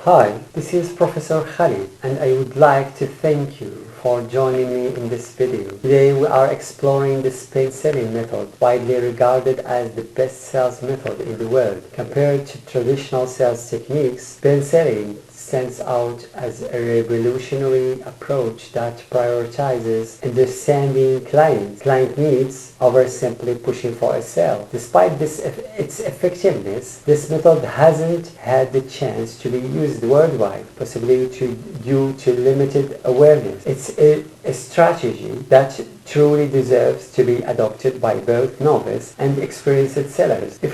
Hi, this is Professor Khalid and I would like to thank you for joining me in this video. Today we are exploring the speed selling method, widely regarded as the best sales method in the world. Compared to traditional sales techniques, speed selling stands out as a revolutionary approach that prioritizes understanding client needs over simply pushing for a sale. Despite its effectiveness, this method hasn't had the chance to be used worldwide, possibly due to limited awareness. It's a strategy that truly deserves to be adopted by both novice and experienced sellers. If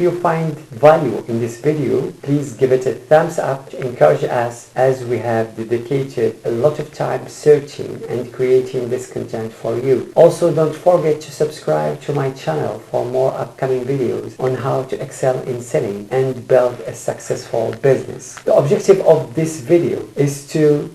you find value in this video, please give it a thumbs up to encourage us, as we have dedicated a lot of time searching and creating this content for you. Also, don't forget to subscribe to my channel for more upcoming videos on how to excel in selling and build a successful business. The objective of this video is to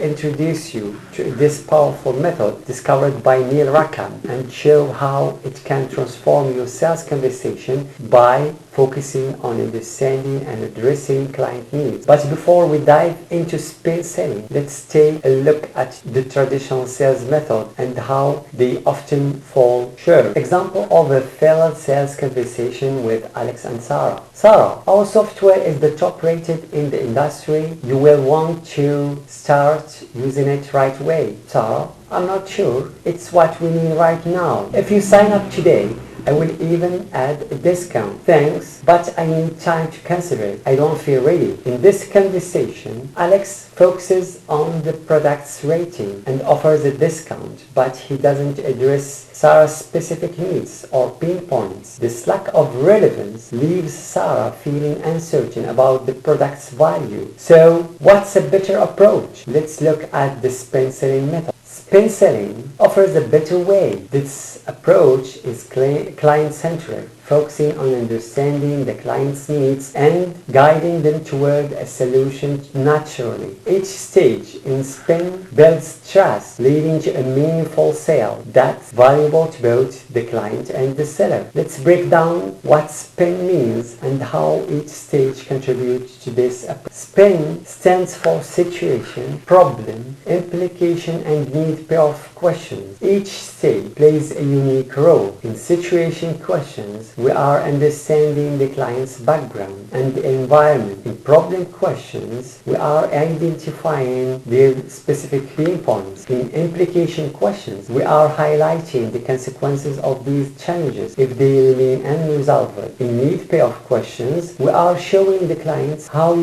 introduce you to this powerful method discovered by Neil Rackham and show how it can transform your sales conversation by focusing on understanding and addressing client needs. But before we dive into speed selling, let's take a look at the traditional sales method and how they often fall short. Example of a failed sales conversation with Alex and Sarah. Sarah, our software is the top rated in the industry. You will want to start using it right away. Sarah, I'm not sure it's what we need right now. If you sign up today, I will even add a discount. Thanks, but I need time to consider it. I don't feel ready. In this conversation, Alex focuses on the product's rating and offers a discount, but he doesn't address Sarah's specific needs or pain points. This lack of relevance leaves Sarah feeling uncertain about the product's value. So, what's a better approach? Let's look at the speed selling method. Speed selling offers a better way. This approach is client-centric, focusing on understanding the client's needs and guiding them toward a solution naturally. Each stage in spin builds trust, leading to a meaningful sale that's valuable to both the client and the seller. Let's break down what spin means and how each stage contributes to this approach. Spin stands for situation, problem, implication, and need-payoff questions. Each stage plays a unique role. In situation questions, we are understanding the client's background and the environment. In problem questions, we are identifying their specific pain points. In implication questions, we are highlighting the consequences of these challenges if they remain unresolved. In need-payoff questions, we are showing the clients how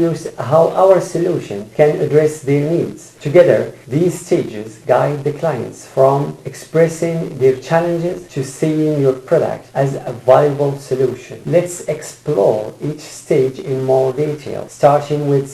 our solution can address their needs. Together, these stages guide the clients from expressing their challenges to seeing your product as a valuable solution. Let's explore each stage in more detail, starting with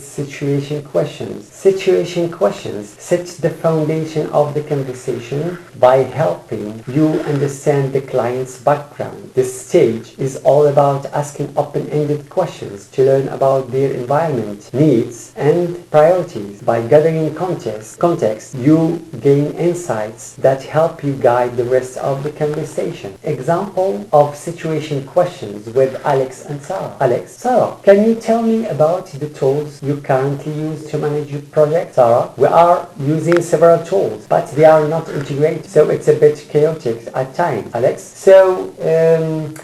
situation questions. Situation questions set the foundation of the conversation by helping you understand the client's background. This stage is all about asking open-ended questions to learn about their environment, needs, and priorities. By gathering context, you gain insights that help you guide the rest of the conversation. Example of situation questions with Alex and Sarah. Alex, Sarah, can you tell me about the tools you currently use to manage your project? Sarah, we are using several tools, but they are not integrated, so it's a bit chaotic at times. Alex, so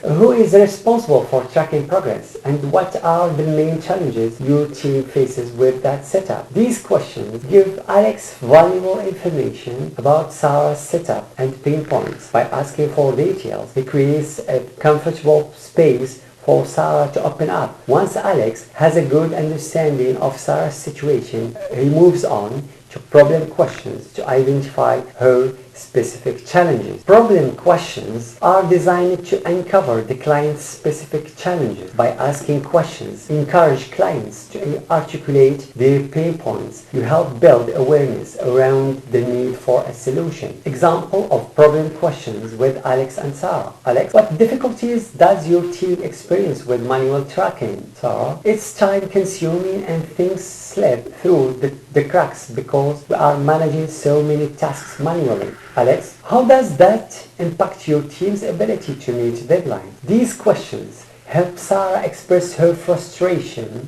who is responsible for tracking progress, and what are the main challenges your team faces with that setup? These questions give Alex valuable information about Sarah's setup and pain points. By asking for details, he creates a comfortable space for Sarah to open up. Once Alex has a good understanding of Sarah's situation, he moves on to problem questions to identify her specific challenges. Problem questions are designed to uncover the client's specific challenges. By asking questions, encourage clients to articulate their pain points. You help build awareness around the need for a solution. Example of problem questions with Alex and Sarah. Alex, what difficulties does your team experience with manual tracking? Sarah, it's time consuming and things slip through the cracks because we are managing so many tasks manually. Alex, how does that impact your team's ability to meet deadlines? These questions help Sarah express her frustrations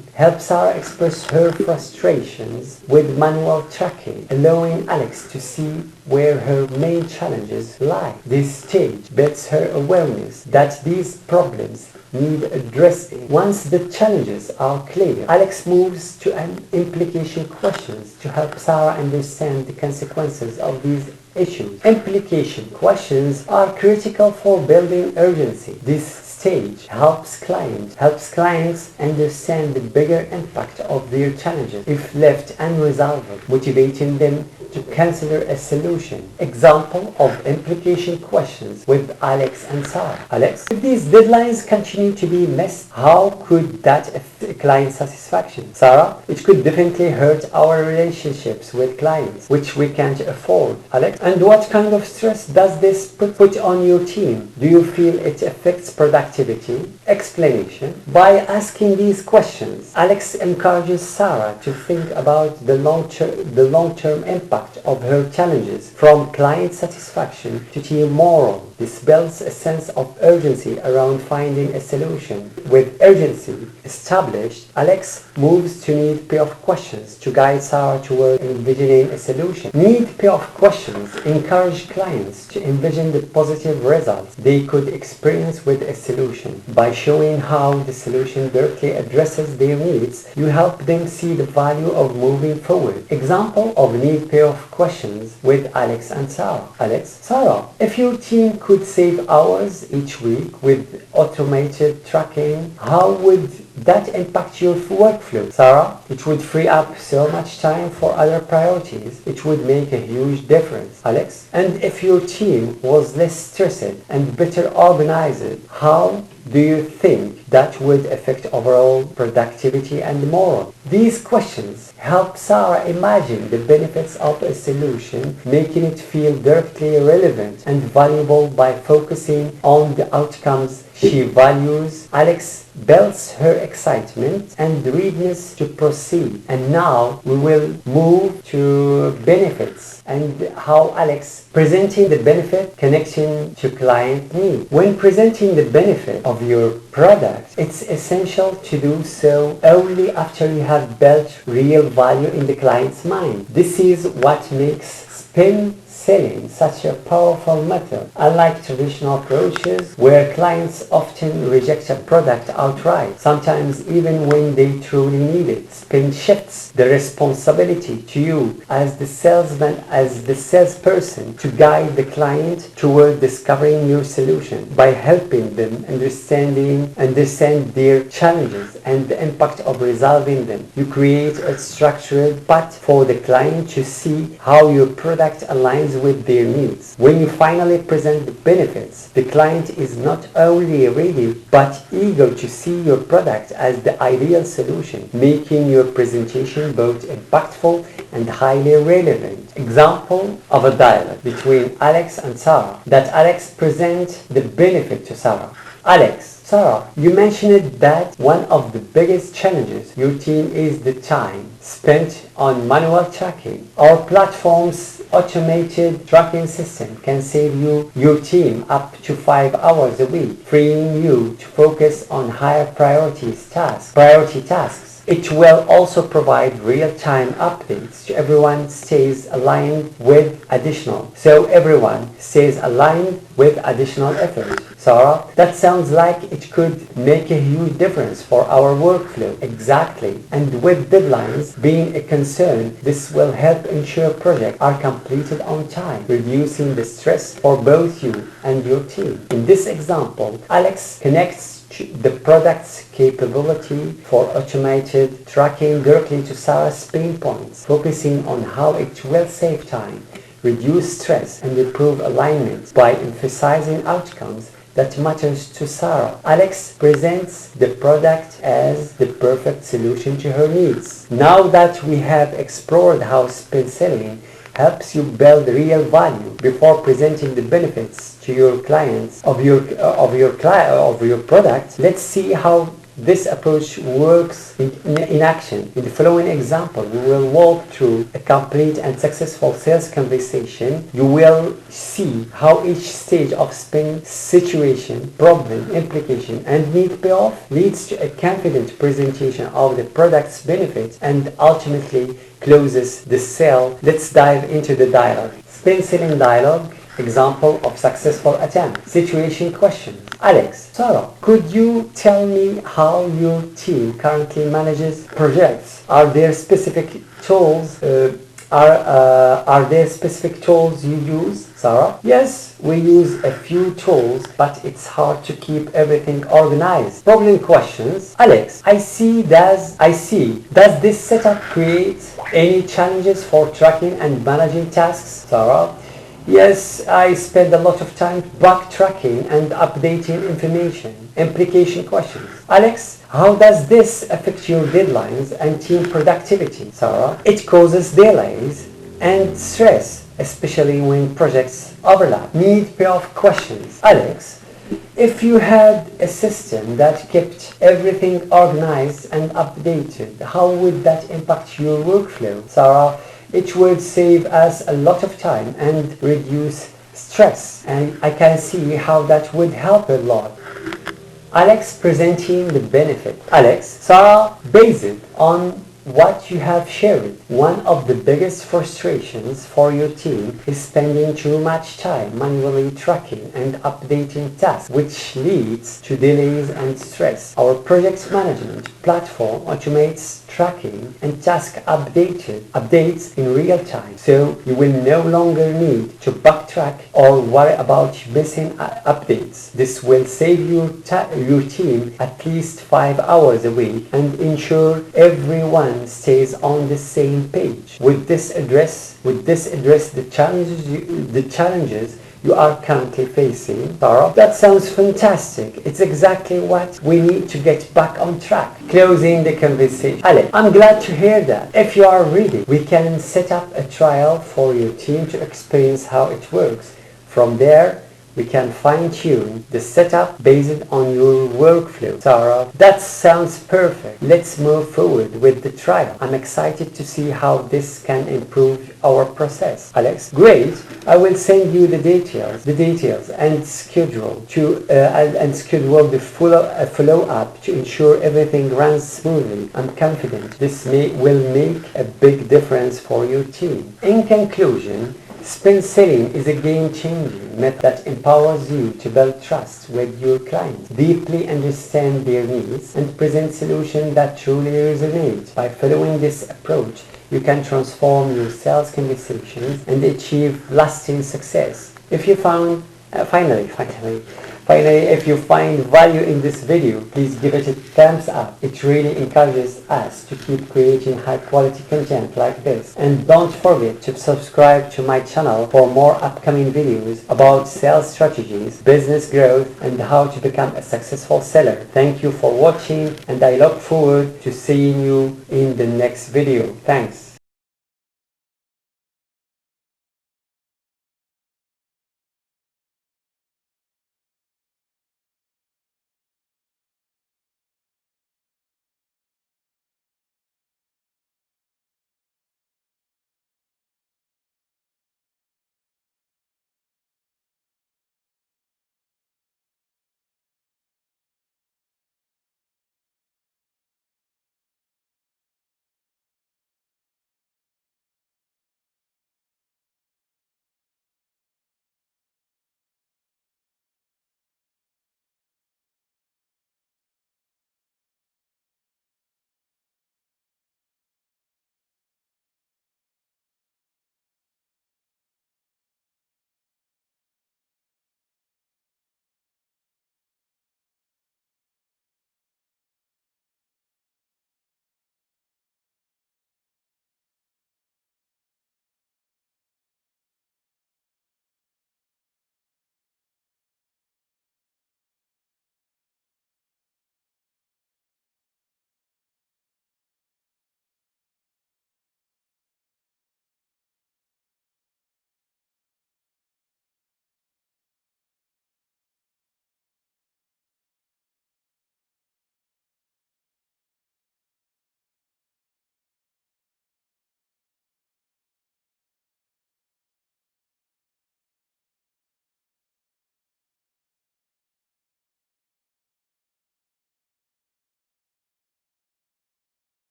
with manual tracking, allowing Alex to see where her main challenges lie. This stage builds her awareness that these problems need addressing. Once the challenges are clear, Alex moves to an implication questions to help Sarah understand the consequences of these issues. Implication questions are critical for building urgency. This stage helps clients understand the bigger impact of their challenges if left unresolved, motivating them to consider a solution. Example of implication questions with Alex and Sarah. Alex, if these deadlines continue to be missed, how could that affect client satisfaction? Sarah, it could definitely hurt our relationships with clients, which we can't afford. Alex, and what kind of stress does this put on your team? Do you feel it affects productivity? Explanation. By asking these questions, Alex encourages Sarah to think about the long-term impact of her challenges, from client satisfaction to team morale. This builds a sense of urgency around finding a solution. With urgency established, Alex moves to need-payoff questions to guide Sarah toward envisioning a solution. Need-payoff questions encourage clients to envision the positive results they could experience with a solution. By showing how the solution directly addresses their needs, you help them see the value of moving forward. Example of need-payoff questions with Alex and Sarah. Alex, Sarah, if your team could save hours each week with automated tracking, how would that impact your workflow? Sarah, it would free up so much time for other priorities. It would make a huge difference. Alex, and if your team was less stressed and better organized, how do you think that would affect overall productivity and morale? These questions help Sarah imagine the benefits of a solution, making it feel directly relevant and valuable. By focusing on the outcomes she values, Alex builds her excitement and readiness to proceed. And now we will move to benefits and how Alex presenting the benefit connecting to client need. When presenting the benefit of your product, it's essential to do so only after you have built real value in the client's mind. This is what makes spin selling such a powerful method. Unlike traditional approaches where clients often reject a product outright, sometimes even when they truly need it, spin shifts the responsibility to you as the salesperson to guide the client toward discovering your solution. By helping them understand their challenges and the impact of resolving them, you create a structured path for the client to see how your product aligns with their needs. When you finally present the benefits, the client is not only ready but eager to see your product as the ideal solution, making your presentation both impactful and highly relevant. Example of a dialogue between Alex and Sarah that Alex presents the benefit to Sarah. Alex, Sarah, you mentioned that one of the biggest challenges your team is the time spent on manual tracking. Our platform's automated tracking system can save your team up to 5 hours a week, freeing you to focus on higher priority tasks. It will also provide real-time updates to everyone stays aligned with additional effort. Sarah, that sounds like it could make a huge difference for our workflow. Exactly. And with deadlines being a concern, this will help ensure projects are completed on time, reducing the stress for both you and your team. In this example, Alex connects the product's capability for automated tracking directly to Sarah's pain points, focusing on how it will save time, reduce stress, and improve alignment. By emphasizing outcomes that matters to Sarah, Alex presents the product as the perfect solution to her needs. Now that we have explored how spin selling helps you build real value before presenting the benefits to your clients of your product, let's see how this approach works in action. In the following example, we will walk through a complete and successful sales conversation. You will see how each stage of spin, situation, problem, implication, and need payoff leads to a confident presentation of the product's benefits and ultimately closes the sale. Let's dive into the dialogue. Spin selling dialogue. Example of successful attempt. Situation questions. Alex, Sarah, could you tell me how your team currently manages projects? Are there specific tools? Are there specific tools you use? Sarah? Yes, we use a few tools, but it's hard to keep everything organized. Problem questions. Alex, I see. Does this setup create any challenges for tracking and managing tasks? Sarah? Yes, I spend a lot of time backtracking and updating information. Implication questions. Alex, how does this affect your deadlines and team productivity? Sarah, it causes delays and stress, especially when projects overlap. Need payoff questions. Alex, if you had a system that kept everything organized and updated, how would that impact your workflow? Sarah, it would save us a lot of time and reduce stress, and I can see how that would help a lot. Alex presenting the benefit. Alex, Sarah, based on what you have shared, one of the biggest frustrations for your team is spending too much time manually tracking and updating tasks, which leads to delays and stress. Our project management platform automates tracking and task updates in real time, so you will no longer need to backtrack or worry about missing updates. This will save your team at least 5 hours a week and ensure everyone stays on the same page. Would this address the challenges you are currently facing? Sarah? That sounds fantastic. It's exactly what we need to get back on track. Closing the conversation. Alex, I'm glad to hear that. If you are ready, we can set up a trial for your team to experience how it works. From there, we can fine-tune the setup based on your workflow. Sarah, that sounds perfect. Let's move forward with the trial. I'm excited to see how this can improve our process. Alex, great. I will send you the details and schedule the follow-up to ensure everything runs smoothly. I'm confident this will make a big difference for your team. In conclusion, spin selling is a game-changing method that empowers you to build trust with your clients, deeply understand their needs, and present solutions that truly resonate. By following this approach, you can transform your sales conversations and achieve lasting success. If you found if you find value in this video, please give it a thumbs up. It really encourages us to keep creating high quality content like this. And don't forget to subscribe to my channel for more upcoming videos about sales strategies, business growth, and how to become a successful seller. Thank you for watching, and I look forward to seeing you in the next video. Thanks.